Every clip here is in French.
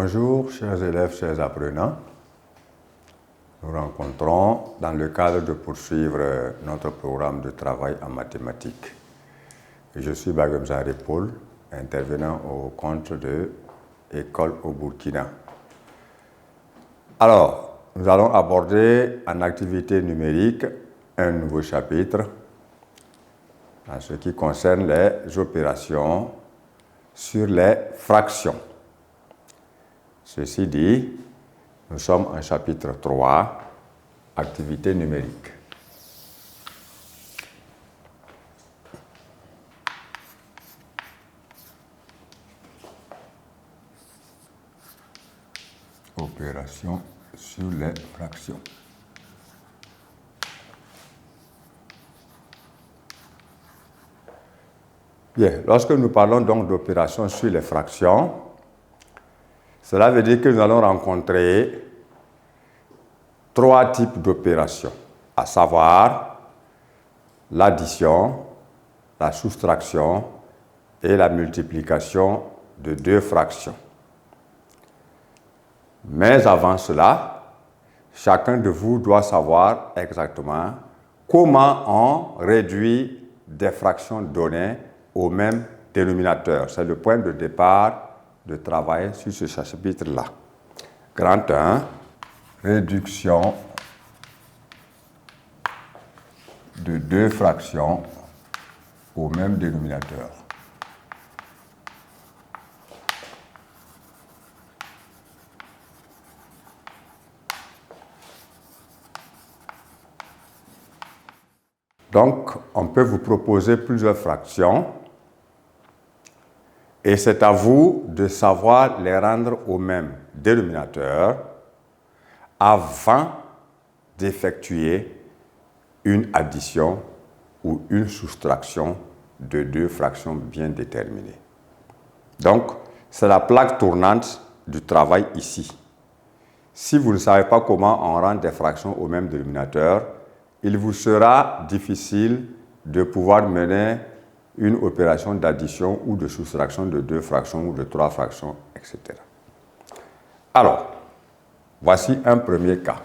Bonjour, chers élèves, chers apprenants. Nous rencontrons dans le cadre de poursuivre notre programme de travail en mathématiques. Je suis Bagemzare Paul, intervenant au compte de École au Burkina. Alors, nous allons aborder en activité numérique un nouveau chapitre en ce qui concerne les opérations sur les fractions. Ceci dit, nous sommes en chapitre 3, activité numérique. Opérations sur les fractions. Bien, lorsque nous parlons donc d'opérations sur les fractions, cela veut dire que nous allons rencontrer trois types d'opérations, à savoir l'addition, la soustraction et la multiplication de deux fractions. Mais avant cela, chacun de vous doit savoir exactement comment on réduit des fractions données au même dénominateur. C'est le point de départ de travail sur ce chapitre-là. Grand 1, réduction de deux fractions au même dénominateur. Donc, on peut vous proposer plusieurs fractions et c'est à vous de savoir les rendre au même dénominateur avant d'effectuer une addition ou une soustraction de deux fractions bien déterminées. Donc, c'est la plaque tournante du travail ici. Si vous ne savez pas comment on rend des fractions au même dénominateur, il vous sera difficile de pouvoir mener une opération d'addition ou de soustraction de deux fractions ou de trois fractions, etc. Alors, voici un premier cas.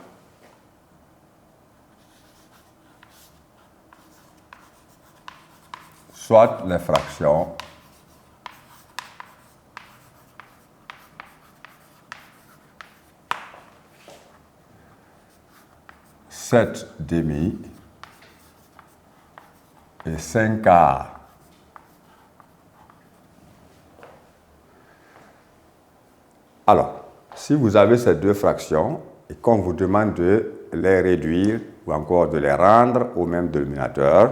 Soit les fractions sept demi et 5 quarts. Alors, si vous avez ces deux fractions et qu'on vous demande de les réduire ou encore de les rendre au même dénominateur,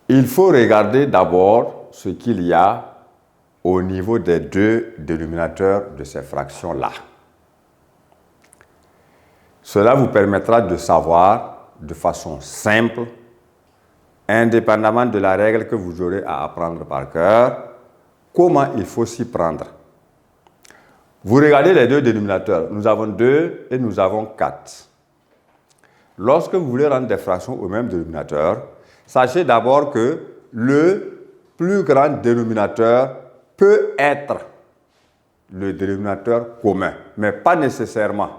il faut regarder d'abord ce qu'il y a au niveau des deux dénominateurs de ces fractions-là. Cela vous permettra de savoir de façon simple, indépendamment de la règle que vous aurez à apprendre par cœur, comment il faut s'y prendre. Vous regardez les deux dénominateurs. Nous avons 2 et nous avons 4. Lorsque vous voulez rendre des fractions au même dénominateur, sachez d'abord que le plus grand dénominateur peut être le dénominateur commun, mais pas nécessairement.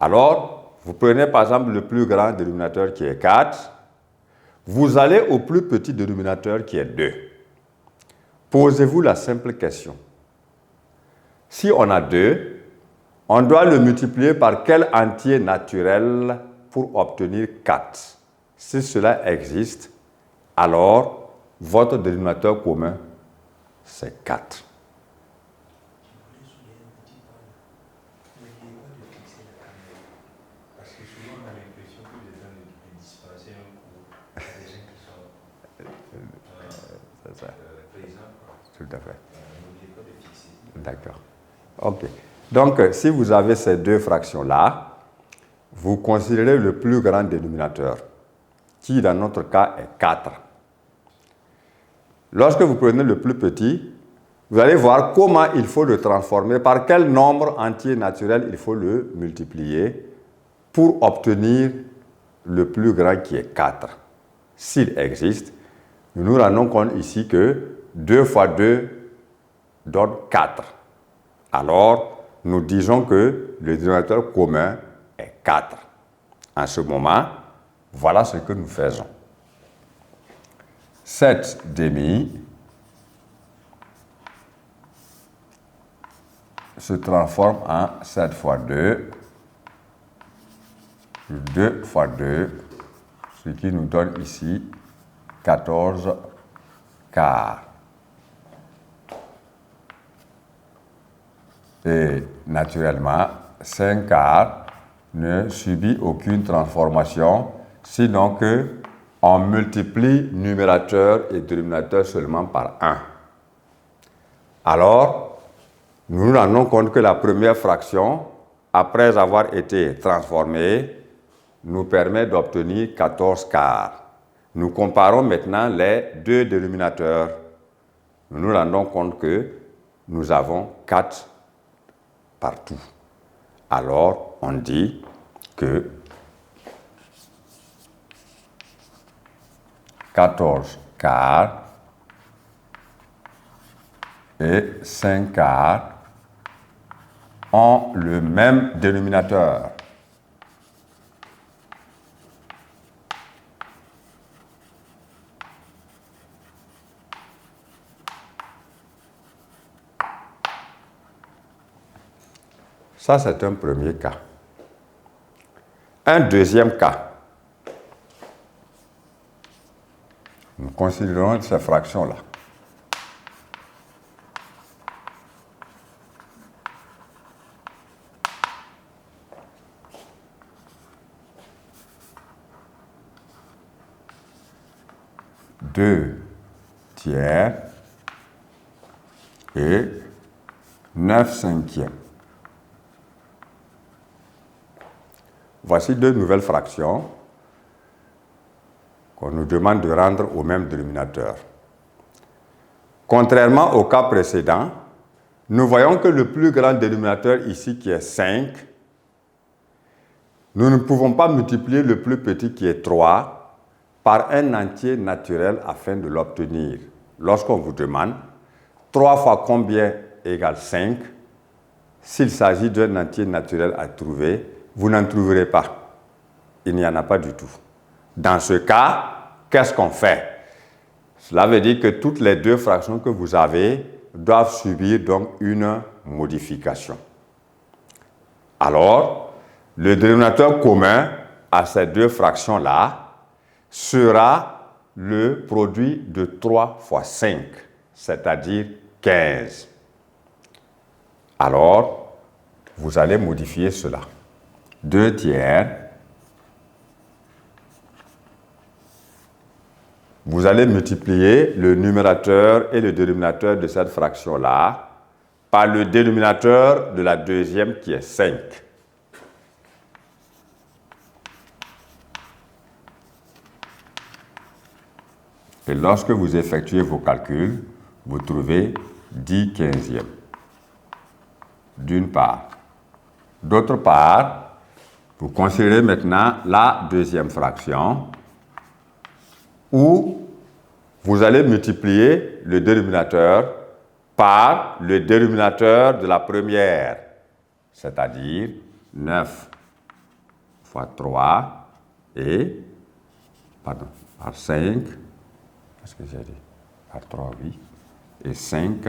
Alors, vous prenez par exemple le plus grand dénominateur qui est 4, vous allez au plus petit dénominateur qui est 2. Posez-vous la simple question. Si on a 2, on doit le multiplier par quel entier naturel pour obtenir 4? Si cela existe, alors votre dénominateur commun, c'est 4. Parce que souvent on a l'impression que les gens dispenser un cours à des gens qui sont présents. Tout à fait. N'oubliez pas de fixer. D'accord. OK. Donc, si vous avez ces deux fractions-là, vous considérez le plus grand dénominateur, qui dans notre cas est 4. Lorsque vous prenez le plus petit, vous allez voir comment il faut le transformer, par quel nombre entier naturel il faut le multiplier pour obtenir le plus grand qui est 4. S'il existe, nous nous rendons compte ici que 2 fois 2 donne 4. Alors, nous disons que le dénominateur commun est 4. En ce moment, voilà ce que nous faisons. 7 demi se transforme en 7 fois 2, 2 fois 2, ce qui nous donne ici 14 quarts. Et naturellement, 5 quarts ne subit aucune transformation, sinon que on multiplie numérateur et dénominateur seulement par 1. Alors, nous nous rendons compte que la première fraction, après avoir été transformée, nous permet d'obtenir 14 quarts. Nous comparons maintenant les deux dénominateurs. Nous nous rendons compte que nous avons 4 partout. Alors, on dit que 14 quarts et 5 quarts ont le même dénominateur. Ça, c'est un premier cas. Un deuxième cas. Nous considérons ces fractions-là. Deux tiers et 9 cinquièmes. Voici deux nouvelles fractions qu'on nous demande de rendre au même dénominateur. Contrairement au cas précédent, nous voyons que le plus grand dénominateur ici qui est 5, nous ne pouvons pas multiplier le plus petit qui est 3 par un entier naturel afin de l'obtenir. Lorsqu'on vous demande 3 fois combien égale 5, s'il s'agit d'un entier naturel à trouver, vous n'en trouverez pas. Il n'y en a pas du tout. Dans ce cas, qu'est-ce qu'on fait? Cela veut dire que toutes les deux fractions que vous avez doivent subir donc une modification. Alors, le dénominateur commun à ces deux fractions-là sera le produit de 3 fois 5, c'est-à-dire 15. Alors, vous allez modifier cela. 2 tiers. Vous allez multiplier le numérateur et le dénominateur de cette fraction-là par le dénominateur de la deuxième qui est 5. Et lorsque vous effectuez vos calculs, vous trouvez 10 quinzièmes. D'une part. D'autre part, vous considérez maintenant la deuxième fraction où vous allez multiplier le dénominateur par le dénominateur de la première, c'est-à-dire 9 fois 3 et, par 5, qu'est-ce que j'ai dit? Par 3, oui, et 5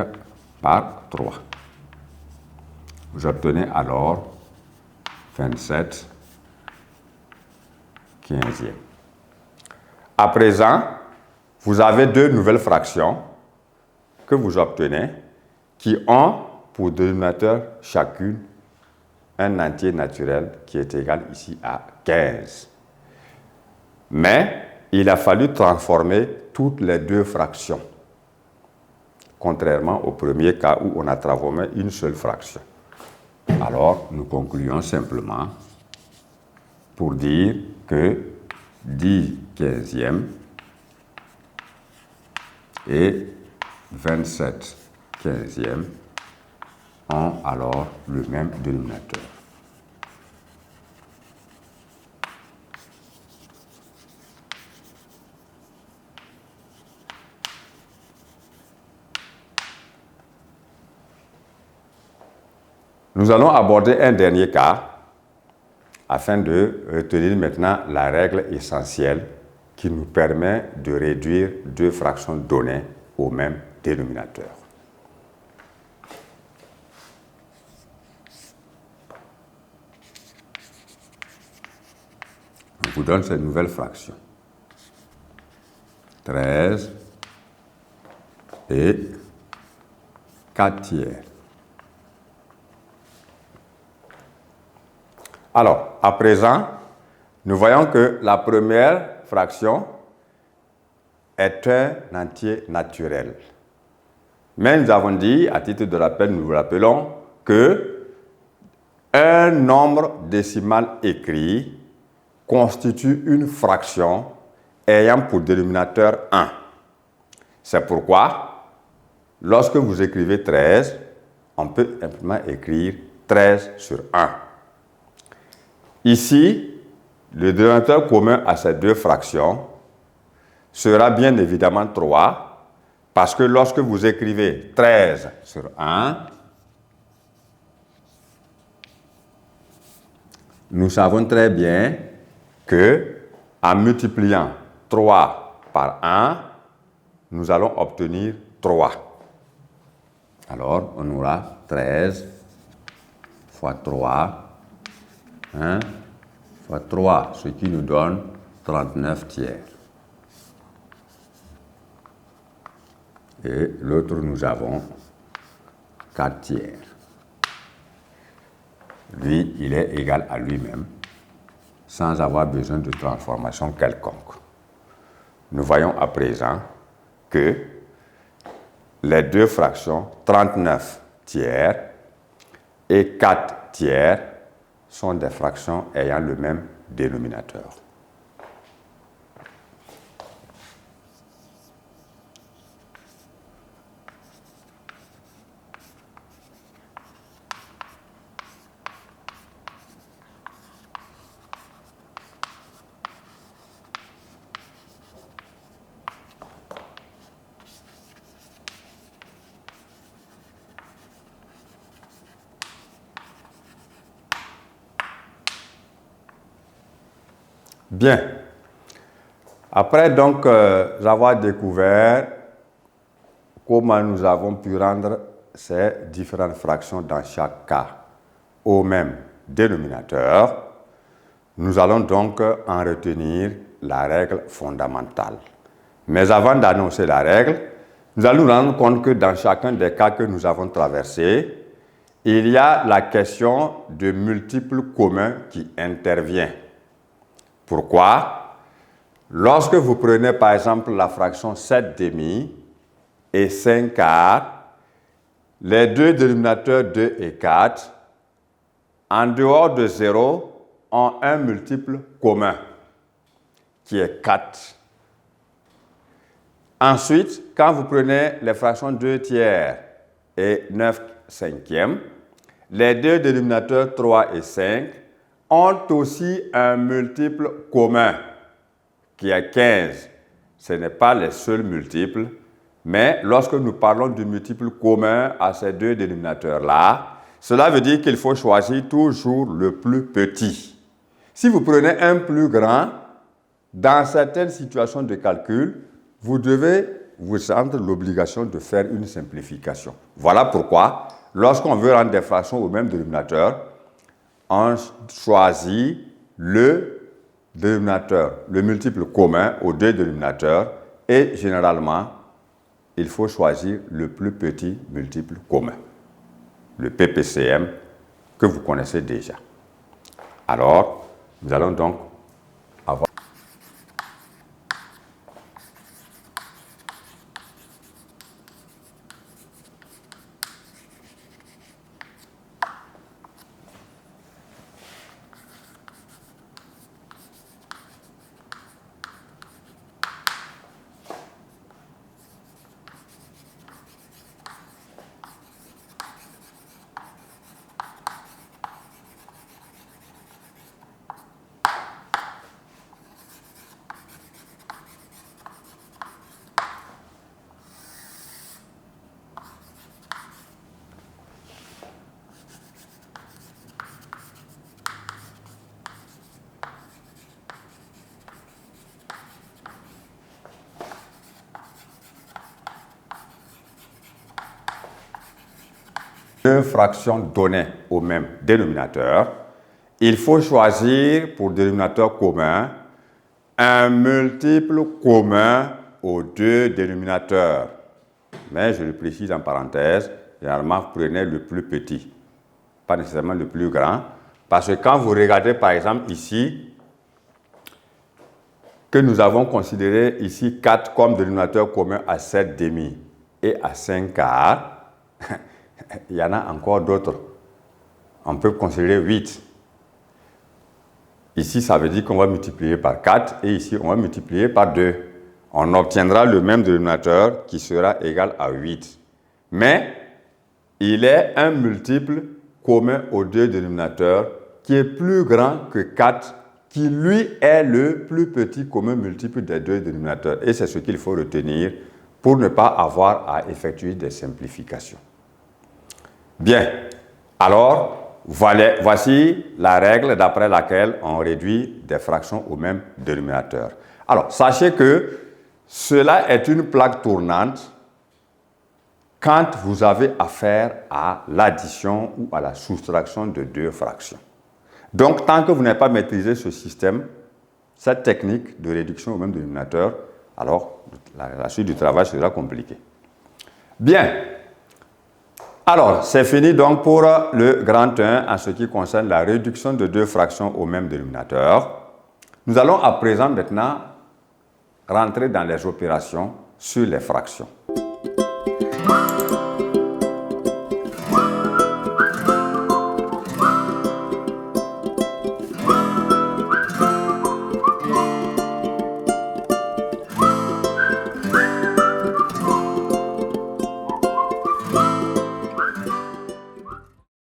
par 3. Vous obtenez alors 27 quinzièmes. À présent, vous avez deux nouvelles fractions que vous obtenez qui ont pour dénominateur chacune un entier naturel qui est égal ici à 15. Mais il a fallu transformer toutes les deux fractions, contrairement au premier cas où on a transformé une seule fraction. Alors, nous concluons simplement pour dire que 10 quinzièmes et 27 quinzièmes ont alors le même dénominateur. Nous allons aborder un dernier cas afin de retenir maintenant la règle essentielle qui nous permet de réduire deux fractions données au même dénominateur. On vous donne cette nouvelle fraction. 13 et 4 tiers. Alors, à présent, nous voyons que la première fraction est un entier naturel. Mais nous avons dit, à titre de rappel, nous vous rappelons que un nombre décimal écrit constitue une fraction ayant pour dénominateur 1. C'est pourquoi, lorsque vous écrivez 13, on peut simplement écrire 13 sur 1. Ici, le dénominateur commun à ces deux fractions sera bien évidemment 3, parce que lorsque vous écrivez 13 sur 1, nous savons très bien que, en multipliant 3 par 1, nous allons obtenir 3. Alors, on aura 13 fois 3, 1 fois 3, ce qui nous donne 39 tiers. Et l'autre, nous avons 4 tiers. Lui, il est égal à lui-même, sans avoir besoin de transformation quelconque. Nous voyons à présent que les deux fractions, 39 tiers et 4 tiers, sont des fractions ayant le même dénominateur. Bien. Après donc avoir découvert comment nous avons pu rendre ces différentes fractions dans chaque cas au même dénominateur, nous allons donc en retenir la règle fondamentale. Mais avant d'annoncer la règle, nous allons nous rendre compte que dans chacun des cas que nous avons traversés, il y a la question de multiples communs qui intervient. Pourquoi? Lorsque vous prenez par exemple la fraction 7 demi et 5 quarts, les deux dénominateurs 2 et 4, en dehors de 0, ont un multiple commun, qui est 4. Ensuite, quand vous prenez les fractions 2 tiers et 9 cinquièmes, les deux dénominateurs 3 et 5 ont aussi un multiple commun, qui est 15. Ce n'est pas les seuls multiples, mais lorsque nous parlons du multiple commun à ces deux dénominateurs-là, cela veut dire qu'il faut choisir toujours le plus petit. Si vous prenez un plus grand, dans certaines situations de calcul, vous devez vous sentir l'obligation de faire une simplification. Voilà pourquoi, lorsqu'on veut rendre des fractions au même dénominateur, on choisit le dénominateur, le multiple commun aux deux dénominateurs, et généralement, il faut choisir le plus petit multiple commun, le PPCM, que vous connaissez déjà. Alors, nous allons donc avoir... deux fractions données au même dénominateur, il faut choisir pour dénominateur commun un multiple commun aux deux dénominateurs. Mais je le précise en parenthèse, généralement, vous prenez le plus petit, pas nécessairement le plus grand, parce que quand vous regardez par exemple ici, que nous avons considéré ici 4 comme dénominateur commun à 7 demi et à 5 quarts, il y en a encore d'autres. On peut considérer 8. Ici, ça veut dire qu'on va multiplier par 4 et ici, on va multiplier par 2. On obtiendra le même dénominateur qui sera égal à 8. Mais il est un multiple commun aux deux dénominateurs qui est plus grand que 4, qui lui est le plus petit commun multiple des deux dénominateurs. Et c'est ce qu'il faut retenir pour ne pas avoir à effectuer des simplifications. Bien, alors, voici la règle d'après laquelle on réduit des fractions au même dénominateur. Alors, sachez que cela est une plaque tournante quand vous avez affaire à l'addition ou à la soustraction de deux fractions. Donc, tant que vous n'avez pas maîtrisé ce système, cette technique de réduction au même dénominateur, alors la suite du travail sera compliquée. Bien. Alors, c'est fini donc pour le grand 1 en ce qui concerne la réduction de deux fractions au même dénominateur. Nous allons à présent maintenant rentrer dans les opérations sur les fractions.